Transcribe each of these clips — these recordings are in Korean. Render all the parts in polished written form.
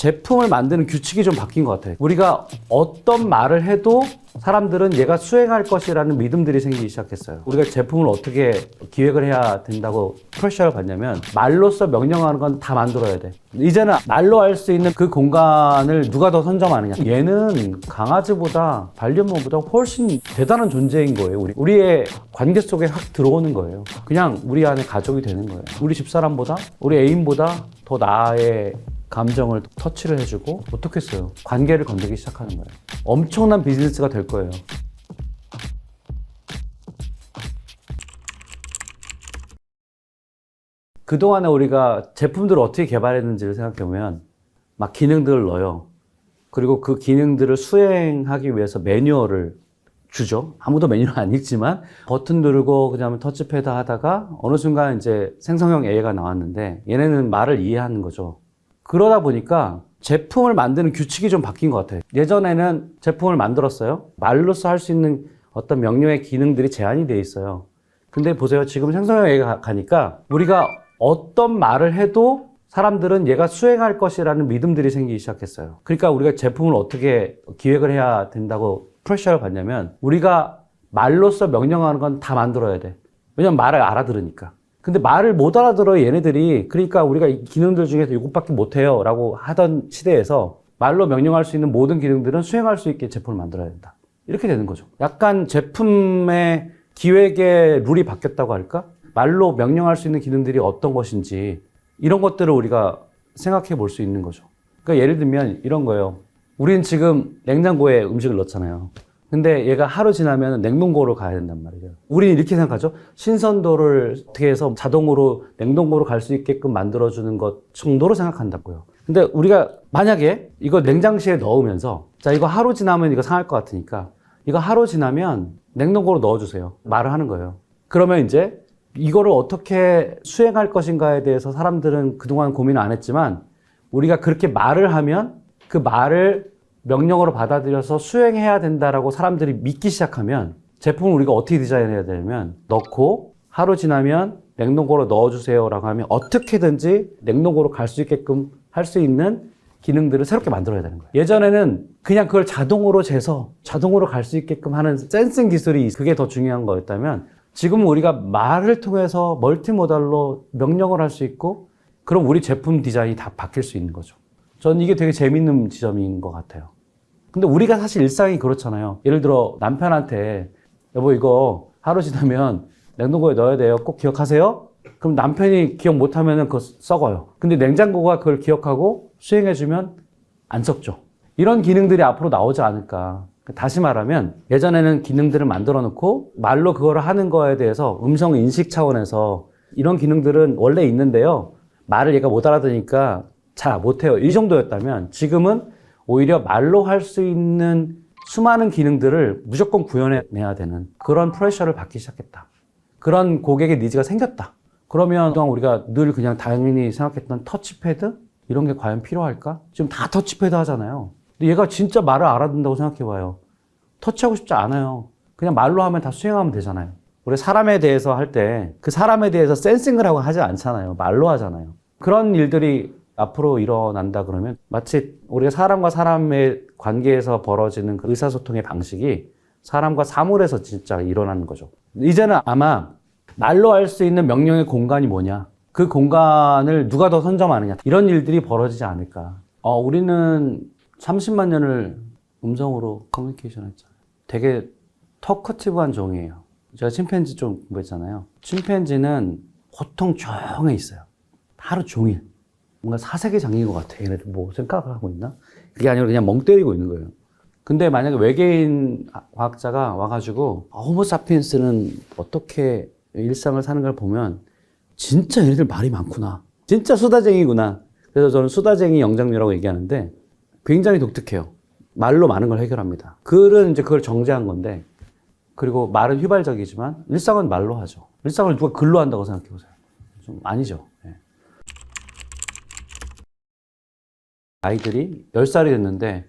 제품을 만드는 규칙이 좀 바뀐 것 같아요. 우리가 어떤 말을 해도 사람들은 얘가 수행할 것이라는 믿음들이 생기기 시작했어요. 우리가 제품을 어떻게 기획을 해야 된다고 프레셔를 받냐면 말로써 명령하는 건 다 만들어야 돼. 이제는 말로 할 수 있는 그 공간을 누가 더 선점하느냐. 얘는 강아지보다 반려묘보다 훨씬 대단한 존재인 거예요. 우리의 관계 속에 확 들어오는 거예요. 그냥 우리 안에 가족이 되는 거예요. 우리 집사람보다 우리 애인보다 더 나의 감정을 터치를 해주고 어떻겠어요? 관계를 건드리기 시작하는 거예요. 엄청난 비즈니스가 될 거예요. 그동안에 우리가 제품들을 어떻게 개발했는지를 생각해보면 막 기능들을 넣어요. 그리고 그 기능들을 수행하기 위해서 매뉴얼을 주죠. 아무도 매뉴얼 안 읽지만 버튼 누르고 그다음에 터치패드 하다가 어느 순간 이제 생성형 AI가 나왔는데 얘네는 말을 이해하는 거죠. 그러다 보니까 제품을 만드는 규칙이 좀 바뀐 것 같아요. 예전에는 제품을 만들었어요. 말로써 할 수 있는 어떤 명령의 기능들이 제한이 돼 있어요. 근데 보세요. 지금 생성형 AI가 가니까 우리가 어떤 말을 해도 사람들은 얘가 수행할 것이라는 믿음들이 생기기 시작했어요. 그러니까 우리가 제품을 어떻게 기획을 해야 된다고 프레셔를 받냐면 우리가 말로써 명령하는 건 다 만들어야 돼. 왜냐면 말을 알아들으니까. 근데 말을 못 알아들어요, 얘네들이. 그러니까 우리가 이 기능들 중에서 이것밖에 못해요 라고 하던 시대에서 말로 명령할 수 있는 모든 기능들은 수행할 수 있게 제품을 만들어야 된다. 이렇게 되는 거죠. 약간 제품의 기획의 룰이 바뀌었다고 할까? 말로 명령할 수 있는 기능들이 어떤 것인지 이런 것들을 우리가 생각해 볼 수 있는 거죠. 그러니까 예를 들면 이런 거예요. 우리는 지금 냉장고에 음식을 넣잖아요. 근데 얘가 하루 지나면 냉동고로 가야 된단 말이에요. 우리는 이렇게 생각하죠. 신선도를 어떻게 해서 자동으로 냉동고로 갈 수 있게끔 만들어주는 것 정도로 생각한다고요. 근데 우리가 만약에 이거 냉장실에 넣으면서 자, 이거 하루 지나면 이거 상할 것 같으니까 이거 하루 지나면 냉동고로 넣어주세요. 말을 하는 거예요. 그러면 이제 이거를 어떻게 수행할 것인가에 대해서 사람들은 그동안 고민을 안 했지만 우리가 그렇게 말을 하면 그 말을 명령으로 받아들여서 수행해야 된다라고 사람들이 믿기 시작하면 제품을 우리가 어떻게 디자인해야 되냐면 넣고 하루 지나면 냉동고로 넣어주세요 라고 하면 어떻게든지 냉동고로 갈 수 있게끔 할 수 있는 기능들을 새롭게 만들어야 되는 거예요. 예전에는 그냥 그걸 자동으로 재서 자동으로 갈 수 있게끔 하는 센싱 기술이 그게 더 중요한 거였다면 지금은 우리가 말을 통해서 멀티모달로 명령을 할 수 있고 그럼 우리 제품 디자인이 다 바뀔 수 있는 거죠. 저는 이게 되게 재밌는 지점인 것 같아요. 근데 우리가 사실 일상이 그렇잖아요. 예를 들어 남편한테 여보 이거 하루 지나면 냉동고에 넣어야 돼요. 꼭 기억하세요. 그럼 남편이 기억 못하면 그거 썩어요. 근데 냉장고가 그걸 기억하고 수행해주면 안 썩죠. 이런 기능들이 앞으로 나오지 않을까. 다시 말하면 예전에는 기능들을 만들어 놓고 말로 그거를 하는 거에 대해서 음성 인식 차원에서 이런 기능들은 원래 있는데요. 말을 얘가 못 알아듣으니까 잘 못해요. 이 정도였다면 지금은 오히려 말로 할 수 있는 수많은 기능들을 무조건 구현해내야 되는 그런 프레셔를 받기 시작했다. 그런 고객의 니즈가 생겼다. 그러면 그동안 우리가 늘 그냥 당연히 생각했던 터치패드? 이런 게 과연 필요할까? 지금 다 터치패드 하잖아요. 근데 얘가 진짜 말을 알아듣는다고 생각해봐요. 터치하고 싶지 않아요. 그냥 말로 하면 다 수행하면 되잖아요. 우리 사람에 대해서 할 때 그 사람에 대해서 센싱을 하고 하지 않잖아요. 말로 하잖아요. 그런 일들이 앞으로 일어난다 그러면 마치 우리가 사람과 사람의 관계에서 벌어지는 그 의사소통의 방식이 사람과 사물에서 진짜 일어나는 거죠. 이제는 아마 말로 할 수 있는 명령의 공간이 뭐냐, 그 공간을 누가 더 선점하느냐, 이런 일들이 벌어지지 않을까. 우리는 30만 년을 음성으로 커뮤니케이션 했잖아요. 되게 터커티브한 종이에요. 제가 침팬지 좀 공부했잖아요. 침팬지는 보통 조용해 있어요. 하루 종일. 뭔가 사색에 잠긴 것 같아. 얘네들 뭐 생각을 하고 있나? 그게 아니라 그냥 멍 때리고 있는 거예요. 근데 만약에 외계인 과학자가 와가지고 호모사피엔스는 어떻게 일상을 사는 걸 보면 진짜 얘네들 말이 많구나. 진짜 수다쟁이구나. 그래서 저는 수다쟁이 영장류라고 얘기하는데 굉장히 독특해요. 말로 많은 걸 해결합니다. 글은 이제 그걸 정제한 건데 그리고 말은 휘발적이지만 일상은 말로 하죠. 일상을 누가 글로 한다고 생각해 보세요. 좀 아니죠. 네. 아이들이 10살이 됐는데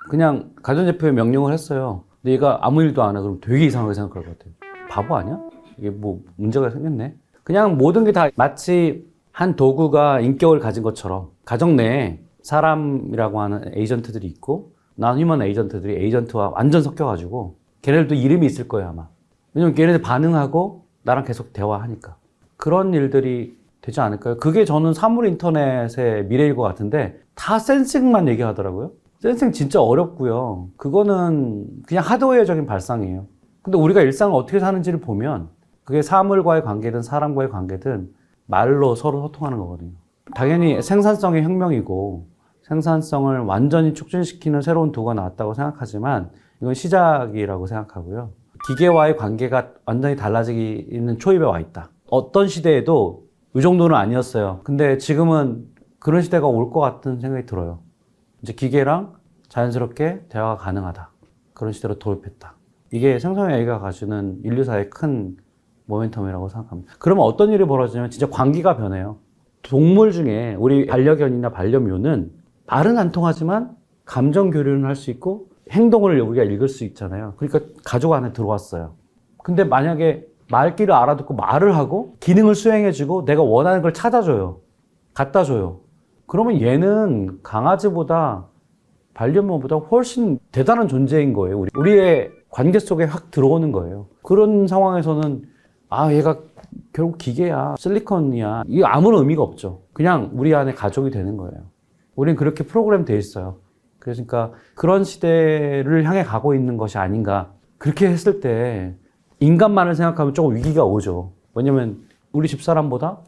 그냥 가전제품에 명령을 했어요. 근데 얘가 아무 일도 안 해. 그럼 되게 이상하게 생각할 것 같아요. 바보 아니야? 이게 뭐 문제가 생겼네. 그냥 모든 게 다 마치 한 도구가 인격을 가진 것처럼 가정 내에 사람이라고 하는 에이전트들이 있고 non-human 에이전트들이 에이전트와 완전 섞여가지고 걔네들도 이름이 있을 거예요 아마. 왜냐면 걔네들 반응하고 나랑 계속 대화하니까. 그런 일들이 되지 않을까요? 그게 저는 사물 인터넷의 미래일 것 같은데 다 센싱만 얘기하더라고요. 센싱 진짜 어렵고요. 그거는 그냥 하드웨어적인 발상이에요. 근데 우리가 일상을 어떻게 사는지를 보면 그게 사물과의 관계든 사람과의 관계든 말로 서로 소통하는 거거든요. 당연히 생산성의 혁명이고 생산성을 완전히 촉진시키는 새로운 도구가 나왔다고 생각하지만 이건 시작이라고 생각하고요. 기계와의 관계가 완전히 달라지는 초입에 와 있다. 어떤 시대에도 이 정도는 아니었어요. 근데 지금은 그런 시대가 올 것 같은 생각이 들어요. 이제 기계랑 자연스럽게 대화가 가능하다. 그런 시대로 돌입했다. 이게 생성형 AI가 가지는 인류사의 큰 모멘텀이라고 생각합니다. 그러면 어떤 일이 벌어지냐면 진짜 관계가 변해요. 동물 중에 우리 반려견이나 반려묘는 말은 안 통하지만 감정 교류는 할 수 있고 행동을 우리가 읽을 수 있잖아요. 그러니까 가족 안에 들어왔어요. 근데 만약에 말귀를 알아듣고 말을 하고 기능을 수행해주고 내가 원하는 걸 찾아줘요. 갖다 줘요. 그러면 얘는 강아지보다 반려묘보다 훨씬 대단한 존재인 거예요. 우리의 관계 속에 확 들어오는 거예요. 그런 상황에서는 얘가 결국 기계야, 실리콘이야. 이게 아무런 의미가 없죠. 그냥 우리 안에 가족이 되는 거예요. 우린 그렇게 프로그램 돼 있어요. 그러니까 그런 시대를 향해 가고 있는 것이 아닌가. 그렇게 했을 때 인간만을 생각하면 조금 위기가 오죠. 왜냐면 우리 집사람보다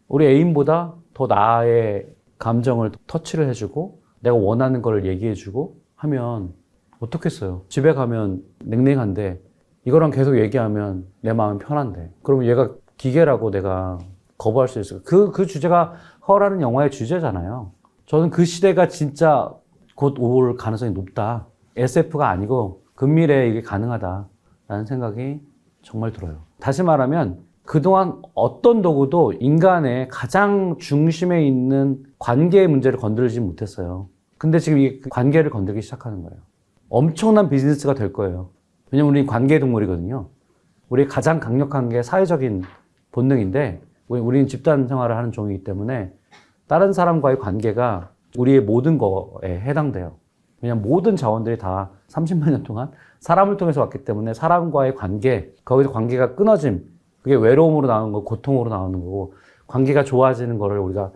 우리 애인보다 더 나의 감정을 터치를 해주고 내가 원하는 걸 얘기해주고 하면 어떻겠어요. 집에 가면 냉랭한데 이거랑 계속 얘기하면 내 마음이 편한데 그러면 얘가 기계라고 내가 거부할 수 있을까? 그 주제가 허라는 영화의 주제잖아요. 저는 그 시대가 진짜 곧 올 가능성이 높다. SF가 아니고 근미래에 이게 가능하다라는 생각이 정말 들어요. 다시 말하면 그동안 어떤 도구도 인간의 가장 중심에 있는 관계의 문제를 건드리지 못했어요. 근데 지금 이 관계를 건드리기 시작하는 거예요. 엄청난 비즈니스가 될 거예요. 왜냐면 우리 관계 동물이거든요. 우리 가장 강력한 게 사회적인 본능인데 우리는 집단 생활을 하는 종이기 때문에 다른 사람과의 관계가 우리의 모든 거에 해당돼요. 왜냐면 모든 자원들이 다 30만 년 동안 사람을 통해서 왔기 때문에 사람과의 관계, 거기서 관계가 끊어짐, 그게 외로움으로 나오는 거고 고통으로 나오는 거고 관계가 좋아지는 거를 우리가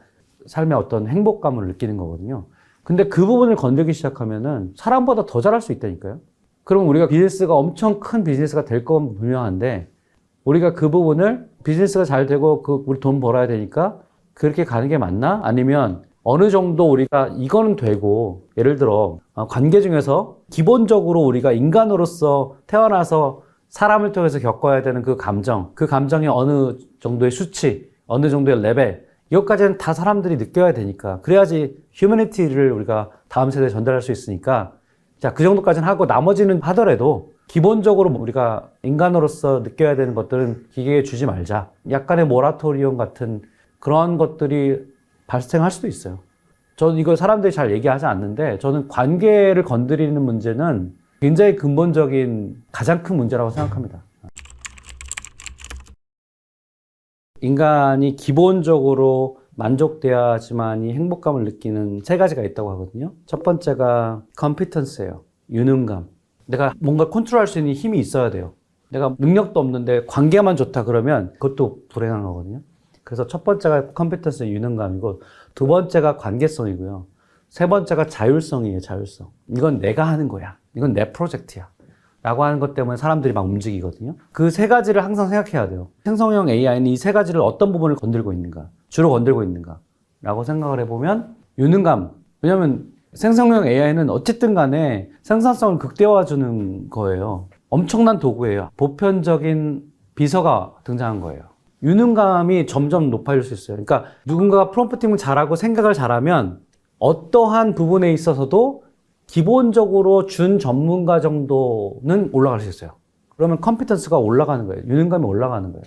삶의 어떤 행복감을 느끼는 거거든요. 근데 그 부분을 건들기 시작하면은 사람보다 더 잘할 수 있다니까요. 그럼 우리가 비즈니스가 엄청 큰 비즈니스가 될 건 분명한데 우리가 그 부분을 비즈니스가 잘 되고 우리 돈 벌어야 되니까 그렇게 가는 게 맞나? 아니면 어느 정도 우리가 이거는 되고 예를 들어 관계 중에서 기본적으로 우리가 인간으로서 태어나서 사람을 통해서 겪어야 되는 그 감정이 어느 정도의 수치, 어느 정도의 레벨 이것까지는 다 사람들이 느껴야 되니까 그래야지 휴머니티를 우리가 다음 세대에 전달할 수 있으니까 자, 그 정도까지는 하고 나머지는 하더라도 기본적으로 우리가 인간으로서 느껴야 되는 것들은 기계에 주지 말자. 약간의 모라토리엄 같은 그런 것들이 발생할 수도 있어요. 저는 이걸 사람들이 잘 얘기하지 않는데 저는 관계를 건드리는 문제는 굉장히 근본적인 가장 큰 문제라고 생각합니다. 인간이 기본적으로 만족돼야지만이 행복감을 느끼는 세 가지가 있다고 하거든요. 첫 번째가 컴피턴스예요. 유능감. 내가 뭔가 컨트롤할 수 있는 힘이 있어야 돼요. 내가 능력도 없는데 관계만 좋다 그러면 그것도 불행한 거거든요. 그래서 첫 번째가 컴피턴스 유능감이고 두 번째가 관계성이고요. 세 번째가 자율성이에요. 자율성. 이건 내가 하는 거야. 이건 내 프로젝트야. 라고 하는 것 때문에 사람들이 막 움직이거든요. 그 세 가지를 항상 생각해야 돼요. 생성형 AI는 이 세 가지를 어떤 부분을 건들고 있는가, 주로 건들고 있는가 라고 생각을 해보면 유능감. 왜냐면 생성형 AI는 어쨌든 간에 생산성을 극대화해주는 거예요. 엄청난 도구예요. 보편적인 비서가 등장한 거예요. 유능감이 점점 높아질 수 있어요. 그러니까 누군가가 프롬프팅을 잘하고 생각을 잘하면 어떠한 부분에 있어서도 기본적으로 준 전문가 정도는 올라갈 수 있어요. 그러면 컴피턴스가 올라가는 거예요. 유능감이 올라가는 거예요.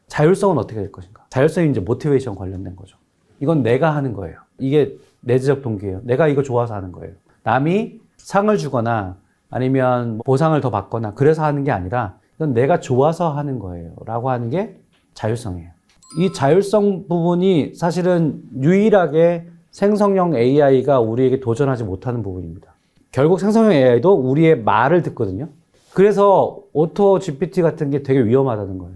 자율성은 어떻게 될 것인가? 자율성이 이제 모티베이션 관련된 거죠. 이건 내가 하는 거예요. 이게 내재적 동기예요. 내가 이거 좋아서 하는 거예요. 남이 상을 주거나 아니면 보상을 더 받거나 그래서 하는 게 아니라 이건 내가 좋아서 하는 거예요. 라고 하는 게 자율성이에요. 이 자율성 부분이 사실은 유일하게 생성형 AI가 우리에게 도전하지 못하는 부분입니다. 결국 생성형 AI도 우리의 말을 듣거든요. 그래서 오토 GPT 같은 게 되게 위험하다는 거예요.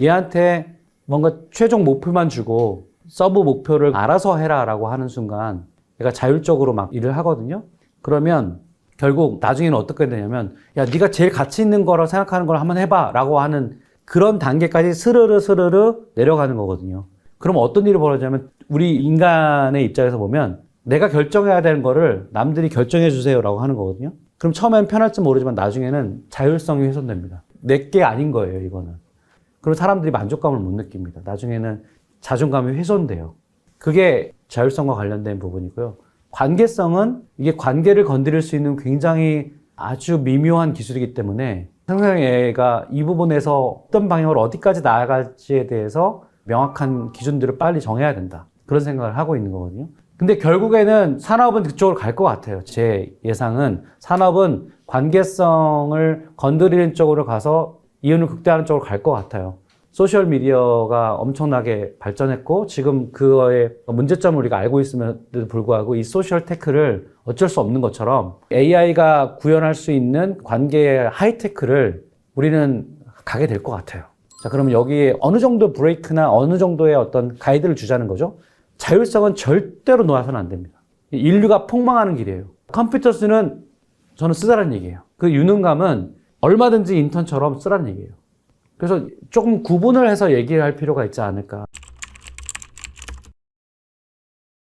얘한테 뭔가 최종 목표만 주고 서브 목표를 알아서 해라라고 하는 순간 얘가 자율적으로 막 일을 하거든요. 그러면 결국 나중에는 어떻게 되냐면 야 네가 제일 가치 있는 거라고 생각하는 걸 한번 해봐라고 하는 그런 단계까지 스르르 내려가는 거거든요. 그럼 어떤 일이 벌어지냐면 우리 인간의 입장에서 보면 내가 결정해야 되는 거를 남들이 결정해 주세요라고 하는 거거든요. 그럼 처음엔 편할지 모르지만 나중에는 자율성이 훼손됩니다. 내게 아닌 거예요, 이거는. 그리고 사람들이 만족감을 못 느낍니다. 나중에는 자존감이 훼손돼요. 그게 자율성과 관련된 부분이고요. 관계성은 이게 관계를 건드릴 수 있는 굉장히 아주 미묘한 기술이기 때문에 생성형 AI가 이 부분에서 어떤 방향으로 어디까지 나아갈지에 대해서 명확한 기준들을 빨리 정해야 된다. 그런 생각을 하고 있는 거거든요. 근데 결국에는 산업은 그쪽으로 갈 것 같아요. 제 예상은 산업은 관계성을 건드리는 쪽으로 가서 이윤을 극대화하는 쪽으로 갈 것 같아요. 소셜미디어가 엄청나게 발전했고 지금 그거의 문제점을 우리가 알고 있음에도 불구하고 이 소셜 테크를 어쩔 수 없는 것처럼 AI가 구현할 수 있는 관계의 하이테크를 우리는 가게 될 것 같아요. 자, 그러면 여기에 어느 정도 브레이크나 어느 정도의 어떤 가이드를 주자는 거죠. 자율성은 절대로 놓아서는 안 됩니다. 인류가 폭망하는 길이에요. 컴퓨터스는 저는 쓰자는 얘기예요. 그 유능감은 얼마든지 인턴처럼 쓰라는 얘기예요. 그래서 조금 구분을 해서 얘기할 필요가 있지 않을까.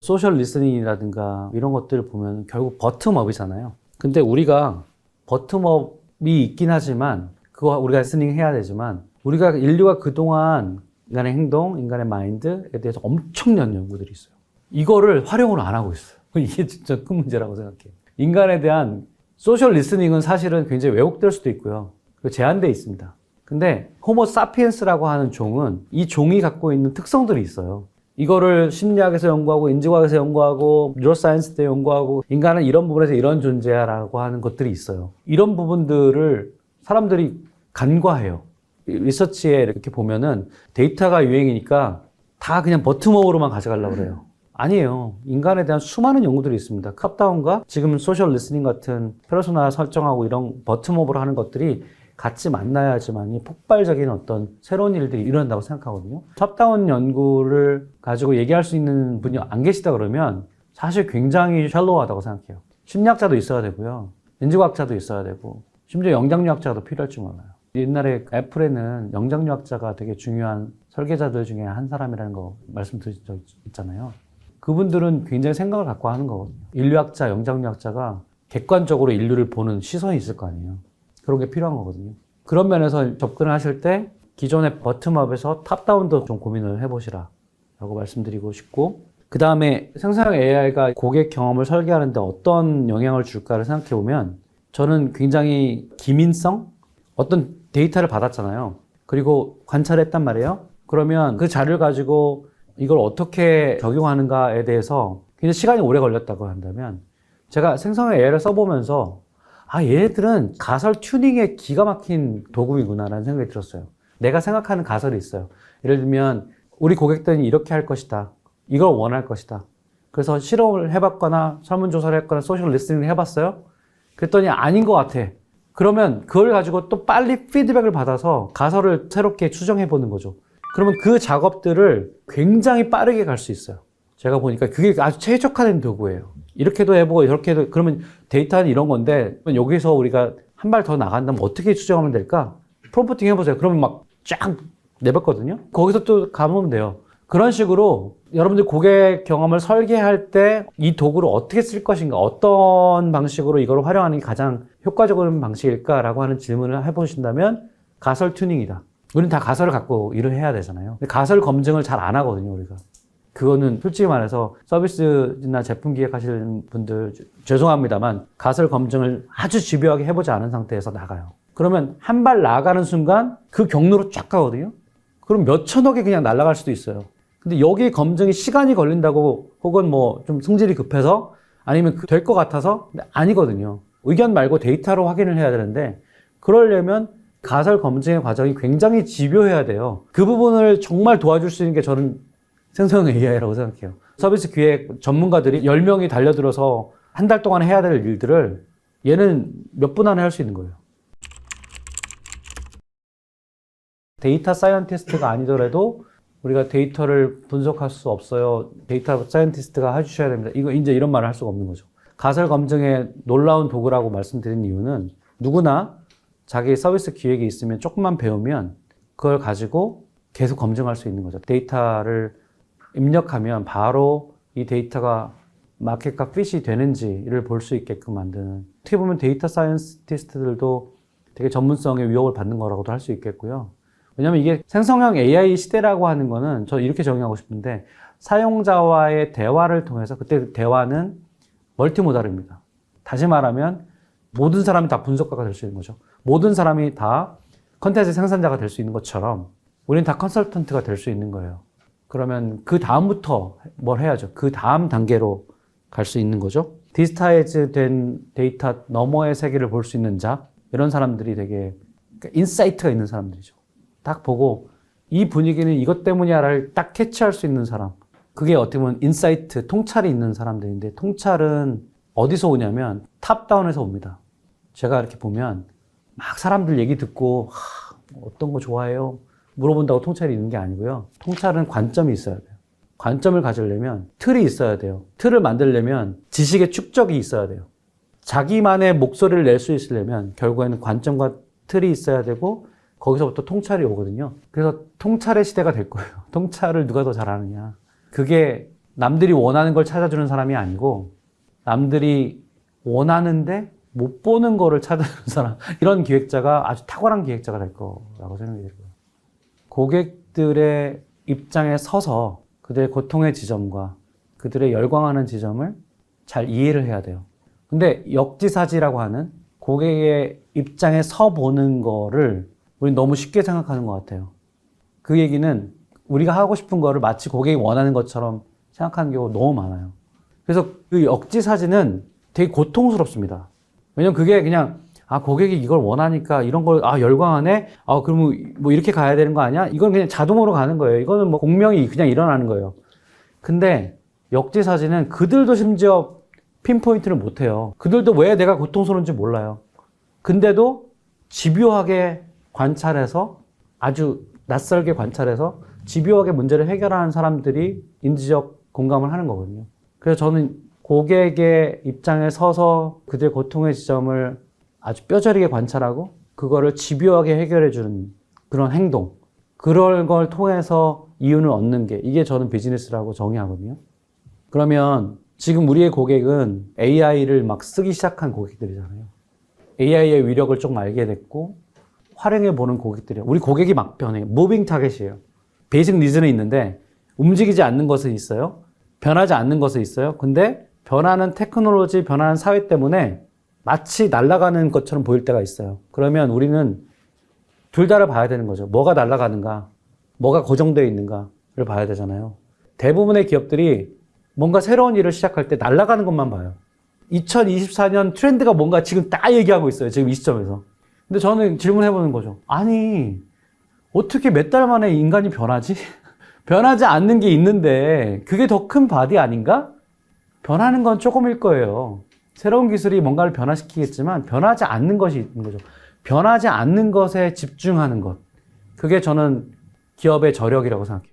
소셜 리스닝이라든가 이런 것들을 보면 결국 버텀업이잖아요. 근데 우리가 버텀업이 있긴 하지만 그거 우리가 리스닝 해야 되지만 우리가 인류가 그동안 인간의 행동, 인간의 마인드에 대해서 엄청난 연구들이 있어요. 이거를 활용을 안 하고 있어요. 이게 진짜 큰 문제라고 생각해요. 인간에 대한 소셜 리스닝은 사실은 굉장히 왜곡될 수도 있고요. 제한되어 있습니다. 근데 호모 사피엔스라고 하는 종은 이 종이 갖고 있는 특성들이 있어요. 이거를 심리학에서 연구하고 인지과학에서 연구하고 뉴로사이언스 때 연구하고 인간은 이런 부분에서 이런 존재야라고 하는 것들이 있어요. 이런 부분들을 사람들이 간과해요. 리서치에 이렇게 보면은 데이터가 유행이니까 다 그냥 버텀업으로만 가져가려고 그래요. 아니에요. 인간에 대한 수많은 연구들이 있습니다. 탑다운과 지금 소셜 리스닝 같은 페르소나 설정하고 이런 버텀업으로 하는 것들이 같이 만나야지만이 폭발적인 어떤 새로운 일들이 일어난다고 생각하거든요. 탑다운 연구를 가지고 얘기할 수 있는 분이 안 계시다 그러면 사실 굉장히 샬로우하다고 생각해요. 심리학자도 있어야 되고요. 인지과학자도 있어야 되고 심지어 영장류학자도 필요할 줄 몰라요. 옛날에 애플에는 영장류학자가 되게 중요한 설계자들 중에 한 사람이라는 거 말씀드린 적 있잖아요. 그분들은 굉장히 생각을 갖고 하는 거거든요. 인류학자, 영장류학자가 객관적으로 인류를 보는 시선이 있을 거 아니에요. 그런 게 필요한 거거든요. 그런 면에서 접근을 하실 때 기존의 버텀업에서 탑다운도 좀 고민을 해보시라 라고 말씀드리고 싶고, 그 다음에 생성형 AI가 고객 경험을 설계하는데 어떤 영향을 줄까를 생각해 보면 저는 굉장히 기민성? 어떤 데이터를 받았잖아요. 그리고 관찰했단 말이에요. 그러면 그 자료를 가지고 이걸 어떻게 적용하는가에 대해서 굉장히 시간이 오래 걸렸다고 한다면 제가 생성형 AI를 써보면서 얘들은 가설 튜닝에 기가 막힌 도구이구나라는 생각이 들었어요. 내가 생각하는 가설이 있어요. 예를 들면 우리 고객들은 이렇게 할 것이다. 이걸 원할 것이다. 그래서 실험을 해봤거나 설문조사를 했거나 소셜 리스닝을 해봤어요. 그랬더니 아닌 것 같아. 그러면 그걸 가지고 또 빨리 피드백을 받아서 가설을 새롭게 추정해보는 거죠. 그러면 그 작업들을 굉장히 빠르게 갈 수 있어요. 제가 보니까 그게 아주 최적화된 도구예요. 이렇게도 해보고 이렇게도, 그러면 데이터는 이런 건데 여기서 우리가 한 발 더 나간다면 어떻게 추정하면 될까? 프롬프팅 해보세요. 그러면 막 쫙 내봤거든요. 거기서 또 가보면 돼요. 그런 식으로 여러분들 고객 경험을 설계할 때 이 도구를 어떻게 쓸 것인가, 어떤 방식으로 이걸 활용하는 게 가장 효과적인 방식일까라고 하는 질문을 해보신다면 가설 튜닝이다. 우리는 다 가설을 갖고 일을 해야 되잖아요. 근데 가설 검증을 잘 안 하거든요, 우리가. 그거는 솔직히 말해서 서비스나 제품 기획하시는 분들 죄송합니다만 가설 검증을 아주 집요하게 해보지 않은 상태에서 나가요. 그러면 한 발 나가는 순간 그 경로로 쫙 가거든요. 그럼 몇 천억이 그냥 날아갈 수도 있어요. 근데 여기 검증이 시간이 걸린다고 혹은 뭐 좀 성질이 급해서 아니면 될 것 같아서 아니거든요. 의견 말고 데이터로 확인을 해야 되는데 그러려면 가설 검증의 과정이 굉장히 집요해야 돼요. 그 부분을 정말 도와줄 수 있는 게 저는 생성형 AI라고 생각해요. 서비스 기획 전문가들이 10명이 달려들어서 한 달 동안 해야 될 일들을 얘는 몇 분 안에 할 수 있는 거예요. 데이터 사이언티스트가 아니더라도 우리가 데이터를 분석할 수 없어요. 데이터 사이언티스트가 해주셔야 됩니다. 이거 이제 이런 말을 할 수가 없는 거죠. 가설 검증의 놀라운 도구라고 말씀드린 이유는 누구나 자기 서비스 기획이 있으면 조금만 배우면 그걸 가지고 계속 검증할 수 있는 거죠. 데이터를 입력하면 바로 이 데이터가 마켓과 핏이 되는지를 볼 수 있게끔 만드는, 어떻게 보면 데이터 사이언티스트들도 되게 전문성의 위협을 받는 거라고도 할 수 있겠고요. 왜냐면 이게 생성형 AI 시대라고 하는 거는 저 이렇게 정의하고 싶은데, 사용자와의 대화를 통해서, 그때 대화는 멀티모달입니다. 다시 말하면 모든 사람이 다 분석가가 될 수 있는 거죠. 모든 사람이 다 컨텐츠 생산자가 될 수 있는 것처럼 우리는 다 컨설턴트가 될 수 있는 거예요. 그러면 그 다음부터 뭘 해야죠? 그 다음 단계로 갈 수 있는 거죠. 디지타이즈 된 데이터 너머의 세계를 볼 수 있는 자, 이런 사람들이 되게 인사이트가 있는 사람들이죠. 딱 보고 이 분위기는 이것 때문이야를 딱 캐치할 수 있는 사람, 그게 어떻게 보면 인사이트, 통찰이 있는 사람들인데, 통찰은 어디서 오냐면 탑다운에서 옵니다. 제가 이렇게 보면 막 사람들 얘기 듣고 어떤 거 좋아해요? 물어본다고 통찰이 있는 게 아니고요. 통찰은 관점이 있어야 돼요. 관점을 가지려면 틀이 있어야 돼요. 틀을 만들려면 지식의 축적이 있어야 돼요. 자기만의 목소리를 낼 수 있으려면 결국에는 관점과 틀이 있어야 되고, 거기서부터 통찰이 오거든요. 그래서 통찰의 시대가 될 거예요. 통찰을 누가 더 잘하느냐. 그게 남들이 원하는 걸 찾아주는 사람이 아니고, 남들이 원하는데 못 보는 거를 찾아주는 사람, 이런 기획자가 아주 탁월한 기획자가 될 거라고 생각이 들고요. 고객들의 입장에 서서 그들의 고통의 지점과 그들의 열광하는 지점을 잘 이해를 해야 돼요. 근데 역지사지라고 하는 고객의 입장에 서 보는 거를 우리 너무 쉽게 생각하는 것 같아요. 그 얘기는 우리가 하고 싶은 거를 마치 고객이 원하는 것처럼 생각하는 경우가 너무 많아요. 그래서 그 역지사지는 되게 고통스럽습니다. 왜냐면 그게 그냥 고객이 이걸 원하니까 이런 걸 열광하네? 그러면 뭐 이렇게 가야 되는 거 아니야? 이건 그냥 자동으로 가는 거예요. 이거는 뭐 공명이 그냥 일어나는 거예요. 근데 역지사지는 그들도 심지어 핀포인트를 못 해요. 그들도 왜 내가 고통스러운지 몰라요. 근데도 집요하게 관찰해서, 아주 낯설게 관찰해서 집요하게 문제를 해결하는 사람들이 인지적 공감을 하는 거거든요. 그래서 저는 고객의 입장에 서서 그들의 고통의 지점을 아주 뼈저리게 관찰하고 그거를 집요하게 해결해주는 그런 행동, 그런 걸 통해서 이윤을 얻는 게, 이게 저는 비즈니스라고 정의하거든요. 그러면 지금 우리의 고객은 AI를 막 쓰기 시작한 고객들이잖아요. AI의 위력을 조금 알게 됐고 활용해보는 고객들이에요. 우리 고객이 막 변해요. 무빙 타겟이에요. 베이직 니즈는 있는데 움직이지 않는 것은 있어요. 변하지 않는 것은 있어요. 근데 변하는 테크놀로지, 변하는 사회 때문에 마치 날아가는 것처럼 보일 때가 있어요. 그러면 우리는 둘 다를 봐야 되는 거죠. 뭐가 날아가는가, 뭐가 고정되어 있는가를 봐야 되잖아요. 대부분의 기업들이 뭔가 새로운 일을 시작할 때 날아가는 것만 봐요. 2024년 트렌드가 뭔가 지금 딱 얘기하고 있어요. 지금 이 시점에서. 근데 저는 질문해보는 거죠. 아니, 어떻게 몇 달 만에 인간이 변하지? 변하지 않는 게 있는데 그게 더 큰 바디 아닌가? 변하는 건 조금일 거예요. 새로운 기술이 뭔가를 변화시키겠지만 변하지 않는 것이 있는 거죠. 변하지 않는 것에 집중하는 것. 그게 저는 기업의 저력이라고 생각해요.